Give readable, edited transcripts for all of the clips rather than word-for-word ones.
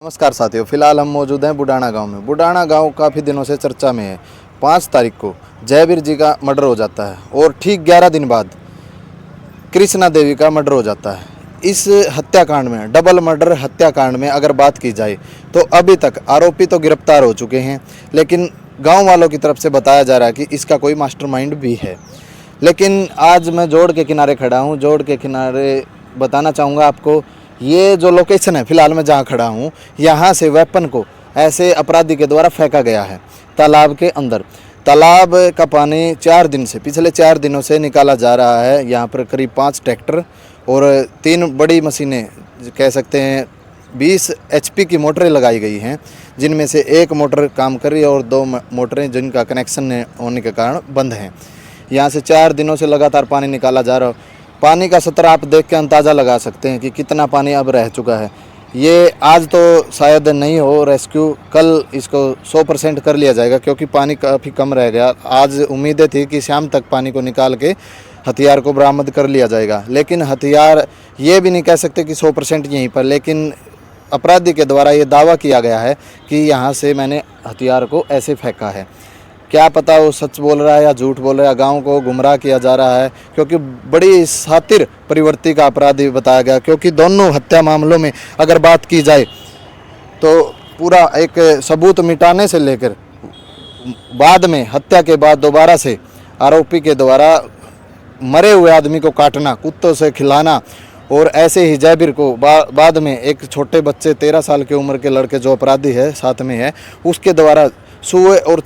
नमस्कार साथियों, फिलहाल हम मौजूद हैं बुडाना गांव में। बुडाना गांव काफ़ी दिनों से चर्चा में है। 5 तारीख को जयवीर जी का मर्डर हो जाता है और ठीक 11 दिन बाद कृष्णा देवी का मर्डर हो जाता है। इस हत्याकांड में, डबल मर्डर हत्याकांड में अगर बात की जाए तो अभी तक आरोपी तो गिरफ्तार हो चुके हैं, लेकिन गाँव वालों की तरफ से बताया जा रहा है कि इसका कोई मास्टरमाइंड भी है। लेकिन आज मैं जोड़ के किनारे खड़ा हूँ। जोड़ के किनारे बताना चाहूँगा आपको, ये जो लोकेशन है फिलहाल मैं जहाँ खड़ा हूँ, यहाँ से वेपन को ऐसे अपराधी के द्वारा फेंका गया है तालाब के अंदर। तालाब का पानी पिछले 4 दिनों से निकाला जा रहा है। यहाँ पर करीब 5 ट्रैक्टर और 3 बड़ी मशीनें, कह सकते हैं 20 HP की मोटरें लगाई गई हैं, जिनमें से एक मोटर काम कर रही है और 2 मोटरें जिनका कनेक्शन होने के कारण बंद हैं। यहाँ से 4 दिनों से लगातार पानी निकाला जा रहा है। पानी का स्तर आप देख के अंदाज़ा लगा सकते हैं कि कितना पानी अब रह चुका है। ये आज तो शायद नहीं हो रेस्क्यू, कल इसको 100% कर लिया जाएगा, क्योंकि पानी काफ़ी कम रह गया। आज उम्मीदें थी कि शाम तक पानी को निकाल के हथियार को बरामद कर लिया जाएगा, लेकिन हथियार ये भी नहीं कह सकते कि 100% यहीं पर, लेकिन अपराधी के द्वारा ये दावा किया गया है कि यहाँ से मैंने हथियार को ऐसे फेंका है। क्या पता वो सच बोल रहा है या झूठ बोल रहा है, गांव को गुमराह किया जा रहा है, क्योंकि बड़ी शातिर प्रवृत्ति का अपराधी बताया गया। क्योंकि दोनों हत्या मामलों में अगर बात की जाए तो पूरा एक सबूत मिटाने से लेकर बाद में हत्या के बाद दोबारा से आरोपी के द्वारा मरे हुए आदमी को काटना, कुत्तों से खिलाना, और ऐसे ही जयवीर को बाद में एक छोटे बच्चे 13 साल की उम्र के लड़के जो अपराधी है साथ में है, उसके द्वारा सुए और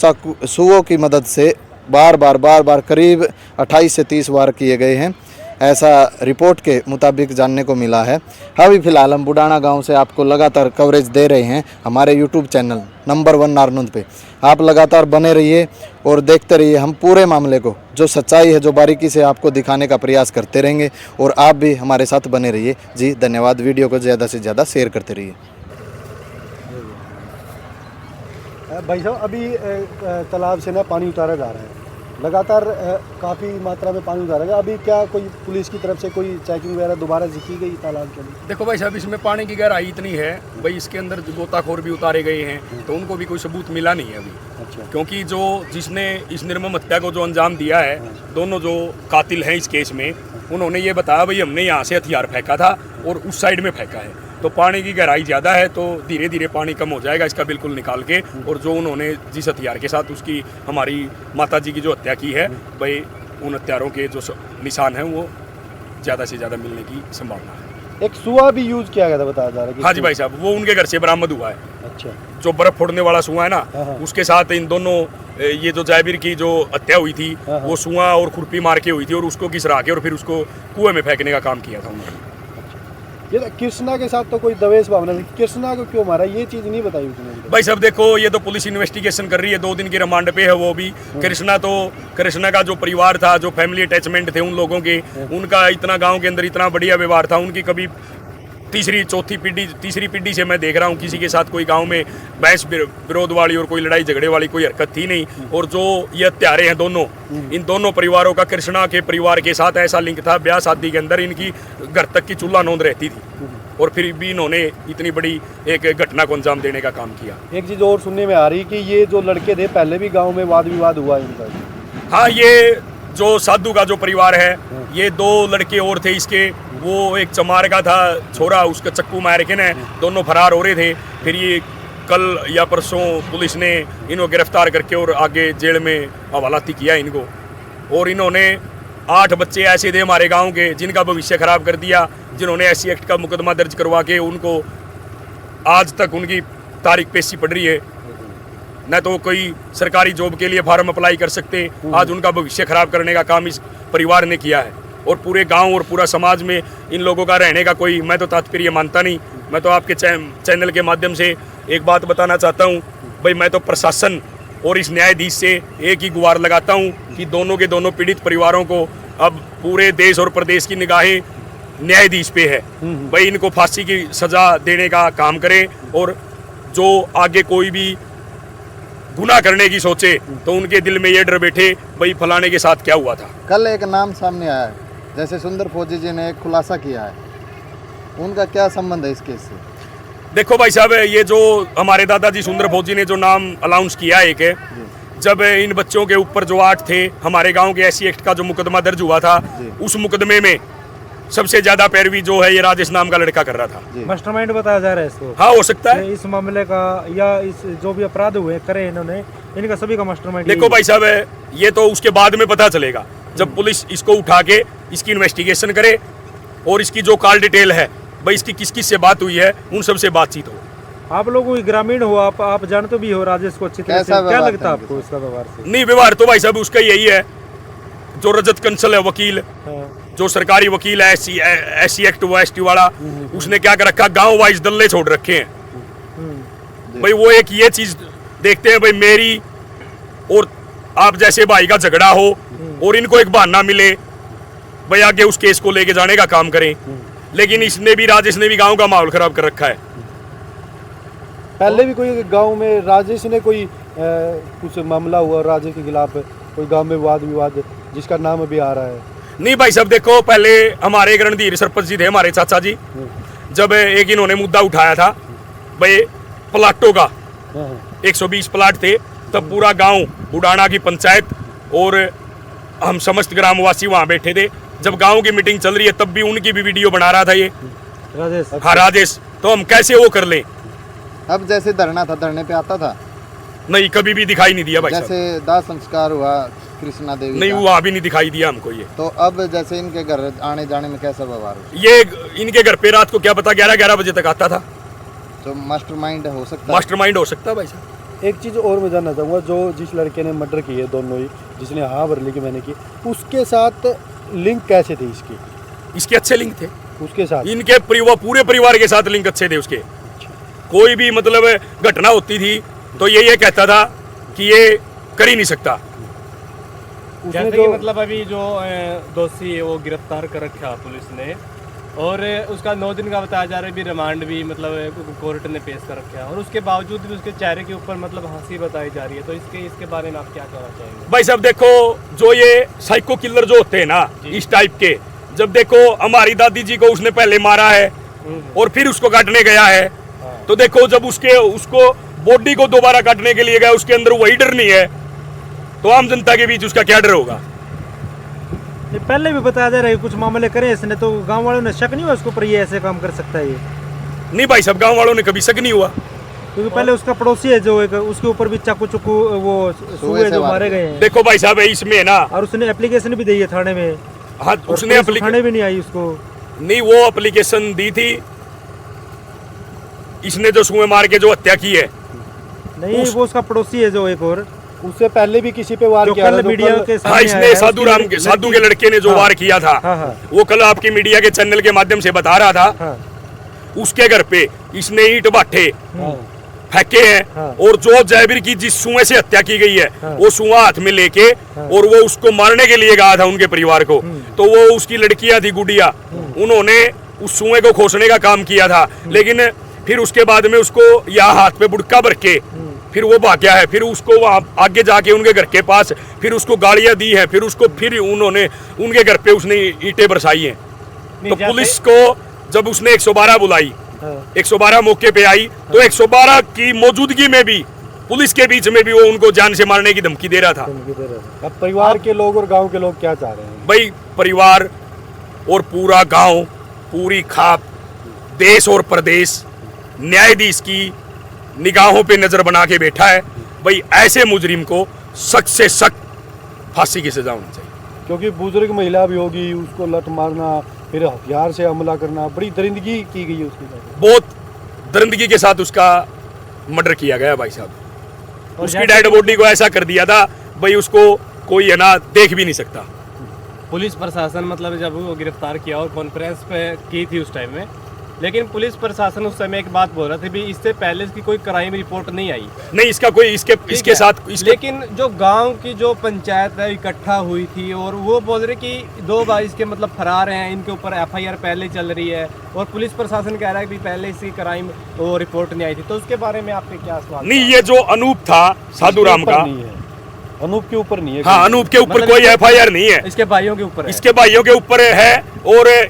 सुओं की मदद से बार बार करीब 28 से 30 वार किए गए हैं, ऐसा रिपोर्ट के मुताबिक जानने को मिला है। अभी फिलहाल हम बुडाना गांव से आपको लगातार कवरेज दे रहे हैं हमारे YouTube चैनल नंबर 1 नारनौंद पे। आप लगातार बने रहिए और देखते रहिए। हम पूरे मामले को, जो सच्चाई है, जो बारीकी से आपको दिखाने का प्रयास करते रहेंगे, और आप भी हमारे साथ बने रहिए। जी धन्यवाद। वीडियो को ज़्यादा से ज़्यादा शेयर करते रहिए। भाई साहब, अभी तालाब से ना पानी उतारा जा रहा है, लगातार काफ़ी मात्रा में पानी उतारा गया। अभी क्या कोई पुलिस की तरफ से कोई चेकिंग वगैरह दोबारा से की गई तालाब के लिए? देखो भाई साहब, इसमें पानी की गहराई इतनी है भाई, इसके अंदर जो गोताखोर भी उतारे गए हैं तो उनको भी कोई सबूत मिला नहीं है अभी। अच्छा। क्योंकि जिसने इस निर्मम हत्या को जो अंजाम दिया है, दोनों जो कातिल हैं इस केस में, उन्होंने ये बताया भाई हमने यहाँ से हथियार फेंका था और उस साइड में फेंका है। तो पानी की गहराई ज़्यादा है तो धीरे धीरे पानी कम हो जाएगा इसका बिल्कुल निकाल के। और जो उन्होंने जिस हथियार के साथ उसकी हमारी माताजी की जो हत्या की है भाई, उन हत्यारों के जो निशान हैं वो ज़्यादा से ज़्यादा मिलने की संभावना है। एक सुआ भी यूज किया गया था बताया जा रहा है। हाँ जी भाई साहब, वो उनके घर से बरामद हुआ है। अच्छा। जो बर्फ फोड़ने वाला सुआ है ना, उसके साथ इन दोनों, ये जो जयवीर की जो हत्या हुई थी वो सुआ और खुरपी मार के हुई थी, और उसको घिसरा के और फिर उसको कुएं में फेंकने का काम किया था उन्होंने। ये कृष्णा के साथ तो कोई दवेश भावना थी, कृष्णा को क्यों मारा ये चीज़ नहीं बताई उसने? भाई साहब देखो, ये तो पुलिस इन्वेस्टिगेशन कर रही है, 2 दिन की रिमांड पे है वो भी। कृष्णा का जो परिवार था, जो फैमिली अटैचमेंट थे उन लोगों के, उनका इतना गांव के अंदर इतना बढ़िया व्यवहार था, उनकी कभी तीसरी पीढ़ी से मैं देख रहा हूँ किसी के साथ कोई गांव में बहस विरोध वाली और कोई लड़ाई झगड़े वाली कोई हरकत थी नहीं। और जो ये हत्यारे हैं दोनों, इन दोनों परिवारों का कृष्णा के परिवार के साथ ऐसा लिंक था, ब्याह शादी के अंदर इनकी घर तक की चूल्हा नोंद रहती थी, और फिर भी इन्होंने इतनी बड़ी एक घटना को अंजाम देने का काम किया। एक चीज़ और सुनने में आ रही कि ये जो लड़के थे पहले भी गाँव में वाद विवाद हुआ इनका। हाँ, ये जो साधु का जो परिवार है, ये 2 लड़के और थे इसके, वो एक चमार का था छोरा, उसका चक्कू मार के न दोनों फरार हो रहे थे। फिर ये कल या परसों पुलिस ने इनको गिरफ्तार करके और आगे जेल में हवालाती किया इनको। और इन्होंने 8 बच्चे ऐसे थे हमारे गांव के जिनका भविष्य खराब कर दिया, जिन्होंने SC एक्ट का मुकदमा दर्ज करवा के उनको आज तक उनकी तारीख पेशी पड़ रही है, न तो कोई सरकारी जॉब के लिए फार्म अप्लाई कर सकते। आज उनका भविष्य खराब करने का काम इस परिवार ने किया है, और पूरे गांव और पूरा समाज में इन लोगों का रहने का कोई मैं तो तात्पर्य मानता नहीं। मैं तो आपके चैनल के माध्यम से एक बात बताना चाहता हूं भाई, मैं तो प्रशासन और इस न्यायाधीश से एक ही गुहार लगाता हूं कि दोनों के दोनों पीड़ित परिवारों को अब पूरे देश और प्रदेश की निगाहें न्यायाधीश पे है भाई, इनको फांसी की सज़ा देने का काम करें, और जो आगे कोई भी गुनाह करने की सोचे तो उनके दिल में ये डर बैठे भाई फलाने के साथ क्या हुआ था। कल एक नाम सामने आया है, जैसे सुंदर फौजी जी ने एक खुलासा किया है, उनका क्या संबंध है इस केस से? देखो भाई साहब, ये जो हमारे दादाजी सुंदर भोज जी ने जो नाम अनाउंस किया है एक, जब इन बच्चों के ऊपर जो 8 थे, हमारे गांव के SC एक्ट का जो मुकदमा दर्ज हुआ था, उस मुकदमे में सबसे ज्यादा पैरवी जो है ये राजेश नाम का लड़का कर रहा था। मास्टरमाइंड बताया जा रहा है इसको। हाँ, हो सकता है। इस मामले का या इस जो भी अपराध हुए करे इन्होंने, इनका सभी का मास्टरमाइंड। देखो भाई साहब, ये तो उसके बाद में पता चलेगा जब पुलिस इसको उठा के इसकी इन्वेस्टिगेशन करे और इसकी जो कॉल डिटेल है भाई, इसकी किस किस से बात हुई है, उन सब से बातचीत हो। आप लोग कोई ग्रामीण हो, आप जानते भी हो राजेश को अच्छी तरह से, क्या लगता है आपको इसका व्यवहार से? नहीं, व्यवहार तो भाई साहब उसका यही है, जो रजत कंसल है वकील, जो सरकारी वकील है SC एक्ट वो ST वाला, उसने क्या कर रखा, गांव वाइज दल्ले छोड़ रखे हैं भाई। वो एक ये चीज देखते हैं भाई, मेरी और आप जैसे भाई का झगड़ा हो और इनको एक बहाना मिले भाई, आगे उस केस को लेके जाने का काम करें। लेकिन इसने भी, राजेश ने भी गांव का माहौल खराब कर रखा है। पहले भी कोई गांव में राजेश ने कोई कुछ मामला हुआ राजेश के खिलाफ, कोई गांव में वाद विवाद जिसका नाम अभी आ रहा है? नहीं भाई साहब, देखो पहले हमारे एक रणधीर सरपंच जी थे, हमारे चाचा जी, जब एक इन्होंने मुद्दा उठाया था भाई प्लाटों का, 120 प्लाट थे, तब पूरा गांव, बुडाना की पंचायत और हम समस्त ग्रामवासी वहां बैठे थे। जब गांव की मीटिंग चल रही है तब भी उनकी भी वीडियो बना रहा था ये राजेश। हाँ, राजेश। तो हम कैसे वो कर लें? अब जैसे धरना था, धरने पे आता था, नहीं, कभी भी दिखाई नहीं दिया भाई साहब। जैसे दाह संस्कार हुआ कृष्णा देवी नहीं, का, वहाँ भी नहीं दिखाई दिया हमको ये। तो अब जैसे इनके घर आने जाने में कैसा व्यवहार हो? ये इनके घर पे रात को क्या पता 11-11 बजे तक आता था। तो मास्टरमाइंड हो सकता है? मास्टरमाइंड हो सकता है भाई साहब। एक चीज़ और मैं जानना चाहूँगा, जो जिस लड़के ने मर्डर की है, दोनों ही, जिसने हाँ भरली की मैंने की, उसके साथ लिंक कैसे थे इसके? इसके अच्छे लिंक थे उसके साथ इनके पूरे परिवार के साथ लिंक अच्छे थे उसके। कोई भी मतलब घटना होती थी तो ये कहता था कि ये कर ही नहीं सकता। उसने जैसे जो कि मतलब अभी जो दोषी है वो गिरफ्तार कर रखा पुलिस ने, और उसका 9 दिन का बताया जा रहा है, भी रिमांड भी मतलब कोर्ट ने पेश कर रखा है, और उसके बावजूद भी उसके चेहरे के ऊपर मतलब हंसी बताई जा रही है। तो इसके बारे में आप क्या कहना चाहेंगे? भाई साहब देखो, जो ये साइको किलर जो होते हैं ना इस टाइप के, जब देखो हमारी दादी जी को उसने पहले मारा है और फिर उसको काटने गया है, तो देखो जब उसको बॉडी को दोबारा काटने के लिए गया, उसके अंदर वही डर नहीं है, तो आम जनता के बीच उसका क्या डर होगा? ये पहले भी बताया जा रहा है कुछ मामले करे इसने, तो गांव वालों ने शक नहीं हुआ उसके ऊपर ये ऐसे काम कर सकता है ये? नहीं भाई साहब, गांव वालों ने कभी शक नहीं हुआ। क्योंकि पहले उसका पड़ोसी है जो एक, उसके ऊपर भी चाकू चुकू वो सुए जो मारे गए हैं, देखो भाई साहब इसमें ना, और उसने एप्लीकेशन भी दी है थाने में। हाँ, उसने थाने भी नहीं आई उसको। नहीं, वो एप्लीकेशन दी थी, इसने जो सुए मार के जो हत्या की है। नहीं, वो उसका पड़ोसी है जो एक और, उससे पहले भी किसी पे वार जो किया था, कल जो मीडिया कल- के हाँ, सामने आया इसने है, साधु के लड़के ने जो हाँ, वार किया था, हाँ, हाँ, वो कल आपकी मीडिया के चैनल के माध्यम से बता रहा था। हाँ, उसके घर पे इसने ईंट भाटे हाँ, फेंके हैं, हाँ। और जो जयवीर की जिस सुए से हत्या की गई है, हाँ। वो सुआ हाथ में लेके और वो उसको मारने के लिए गया था उनके परिवार को। तो वो उसकी लड़कियां थी गुड़िया, उन्होंने उस सुए को खोसने का काम किया था, लेकिन फिर उसके बाद में उसको यहाँ हाथ पे बुड़का भर के फिर वो भाग गया है। फिर उसको वहाँ आगे जाके उनके घर के पास फिर उसको गालियां दी है, फिर उसको फिर उन्होंने उनके घर पे उसने ईंटें बरसाई हैं। तो जैसे- पुलिस को जब उसने 112 बुलाई, हाँ। 112 मौके पे आई, तो 112 की मौजूदगी में भी पुलिस के बीच में भी वो उनको जान से मारने की धमकी दे रहा था। अब परिवार के लोग और गांव के लोग क्या चाह रहे हैं? भाई परिवार और पूरा गांव, पूरी खाप, देश और प्रदेश न्यायाधीश की निगाहों पे नजर बना के बैठा है भाई, ऐसे मुजरिम को सख्त से सख्त फांसी की सजा होनी चाहिए। क्योंकि बुजुर्ग महिला भी होगी, उसको लत मारना, फिर हथियार से हमला करना, बड़ी दरिंदगी की गई है उसके साथ। बहुत दरिंदगी के साथ उसका मर्डर किया गया भाई साहब। और उसकी जैसे- डेड बॉडी को ऐसा कर दिया था भाई, उसको कोई है ना देख भी नहीं सकता। पुलिस प्रशासन मतलब जब वो गिरफ्तार किया और कॉन्फ्रेंस पे की थी उस टाइम में, लेकिन पुलिस प्रशासन उस समय एक बात बोल रहा था, भी इससे पहले इसकी कोई क्राइम रिपोर्ट नहीं आई। नहीं, इसका कोई इसके ठीक साथ है। इसके लेकिन जो गांव की जो पंचायत है इकट्ठा हुई थी, और वो बोल रहे कि 2 बार इसके मतलब फरार हैं, इनके ऊपर FIR पहले चल रही है, और पुलिस प्रशासन कह रहा है कि पहले इसकी क्राइम वो रिपोर्ट नहीं आई थी। तो उसके बारे में आपके क्या सवाल? नहीं, ये जो अनूप था साधु राम का, नहीं है, अनूप के ऊपर नहीं है। हाँ, अनूप के ऊपर मतलब कोई इसके- FIR नहीं है, इसके भाइयों के ऊपर है। इसके भाइयों के ऊपर है। और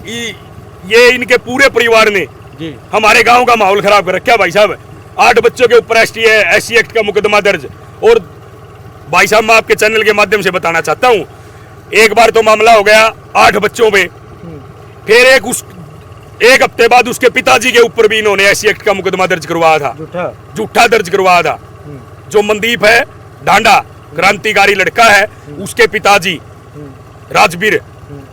ये इनके पूरे परिवार ने जी। हमारे गांव का माहौल खराब कर रखा है भाई साहब। 8 बच्चों के ऊपर SC एक्ट का मुकदमा दर्ज। और भाई साहब मैं आपके चैनल के माध्यम से बताना चाहता हूँ, एक बार तो मामला हो गया 8 बच्चों पे, फिर एक हफ्ते बाद उसके पिताजी के ऊपर भी इन्होंने SC एक्ट का मुकदमा दर्ज करवाया था, झूठा दर्ज करवाया था। जो मनदीप है ढांडा, क्रांतिकारी लड़का है, उसके पिताजी राजवीर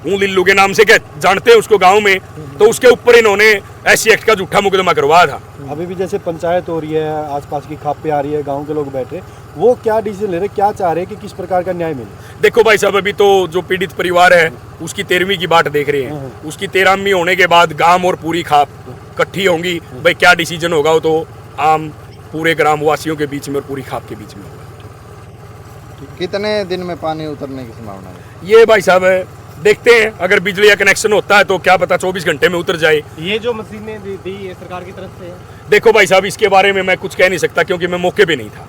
लिल्लू के नाम से क्या जानते हैं उसको गांव में, तो उसके ऊपर इन्होंने SC एक्ट का झूठा मुकदमा करवाया था। अभी भी जैसे पंचायत हो रही है, आसपास की खापें आ रही है, गांव के लोग बैठे, वो क्या डिसीजन ले रहे, क्या चाह रहे हैं कि किस प्रकार का न्याय मिले? देखो भाई साहब, अभी तो जो पीड़ित परिवार है उसकी 13वीं की बाट देख रहे हैं। उसकी 13वीं होने के बाद गांव और पूरी खाप इकट्ठी होंगी, भाई क्या डिसीजन होगा वो तो आम पूरे ग्रामवासियों के बीच में और पूरी खाप के बीच में होगा। कितने दिन में पानी उतरने की संभावना है? ये भाई साहब देखते हैं, अगर बिजली का कनेक्शन होता है तो क्या पता 24 घंटे में उतर जाए। ये जो मशीनें दी ये सरकार की तरफ से है? देखो भाई साहब, इसके बारे में मैं कुछ कह नहीं सकता क्योंकि मैं मौके पे नहीं था।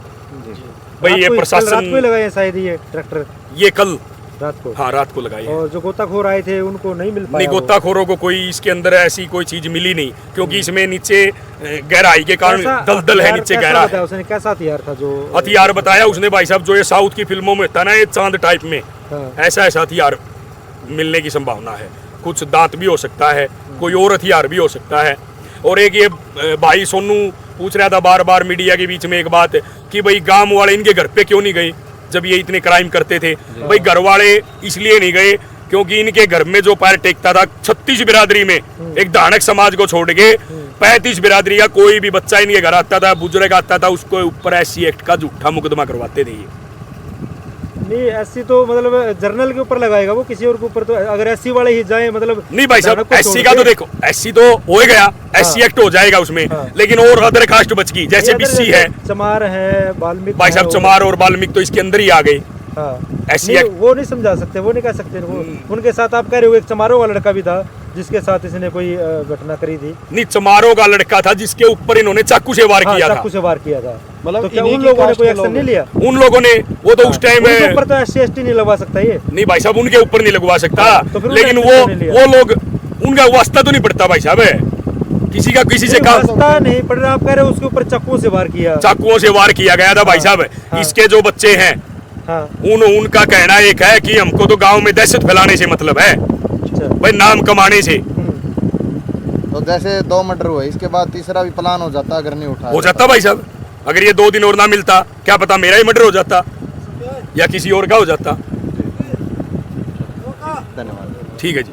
भाई ये रात को प्रशासन ही लगाए शायद ये ट्रैक्टर ये कल रात को। हाँ रात को लगाई है। और जो गोताखोर आए थे उनको नहीं मिल नहीं, पाया? गोताखोरों को कोई इसके अंदर ऐसी कोई चीज मिली नहीं, क्योंकि इसमें नीचे गहराई के कारण दलदल है, नीचे गहरा है। उसने कैसा हथियार था जो हथियार बताया उसने भाई साहब, जो ये साउथ की फिल्मों में होता है ना, ये चांद टाइप में, हाँ। ऐसा हथियार मिलने की संभावना है। कुछ दांत भी हो सकता है, कोई और हथियार भी हो सकता है। और एक ये भाई सोनू पूछ रहा था बार बार मीडिया के बीच में एक बात कि भाई गांव वाले इनके घर पे क्यों नहीं गए जब ये इतने क्राइम करते थे। भाई घर वाले इसलिए नहीं गए क्योंकि इनके घर में जो पैर टेकता था 36 बिरादरी में, एक धानक समाज को छोड़ के 35 बिरादरी का कोई भी बच्चा इनके घर आता था, बुजुर्ग आता था, उसको ऊपर SC एक्ट का झूठा मुकदमा करवाते थे। नहीं SC तो मतलब जर्नल के ऊपर लगाएगा वो, किसी और के ऊपर तो अगर SC वाले ही जाए मतलब नहीं भाई साहब, धानक को SC छोड़ का तो के- देखो SC तो हो ही गया, SC एक्ट हो जाएगा उसमें, लेकिन और अदर कास्ट बच गई, जैसे ये अदर BC है, चमार है, वाल्मीकि भाई साहब है, चमार और वाल्मीकि तो इसके अंदर ही आ गए। हाँ। SC नहीं, एक्ट वो नहीं समझा सकते, वो नहीं कह सकते वो उनके साथ आप कह रहे हो एक चमारों वाला लड़का भी था जिसके साथ इसने कोई घटना करी थी। नहीं, चमारों का लड़का था जिसके ऊपर इन्होंने चाकू से वार हाँ, किया था। चाकू से वार किया था। मतलब तो क्या इन्हीं उन की लोगों ने कास्ट कोई के एक्शन लोग नहीं लिया? उन लोगों ने वो तो उस टाइम उनके ऊपर तो SC ST नहीं लगवा सकता ये। नहीं भाई साहब, उनके ऊपर नहीं लगवा सकता, तो फिर लेकिन उन्होंने क्यों नहीं लिया? वो लोग उनका वास्ता तो नहीं पड़ता भाई साहब, किसी का किसी से नहीं, काम रास्ता नहीं पड़ रहा, आप कह रहे हो उसके ऊपर चाकुओं से वार किया। चाकुओं से वार किया गया था भाई साहब। हाँ। इसके जो बच्चे हैं हाँ, उनका कहना एक है कि हमको तो गांव में दहशत फैलाने से मतलब है, अच्छा। भाई नाम कमाने से। तो जैसे 2 मर्डर हुए, इसके बाद तीसरा भी प्लान हो जाता अगर नहीं उठाया हो जाता भाई साहब, अगर ये 2 दिन और ना मिलता क्या पता मेरा ही मर्डर हो जाता या किसी और का हो जाता। धन्यवाद। ठीक है जी।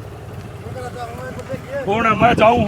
कौन है? मैं जाऊँ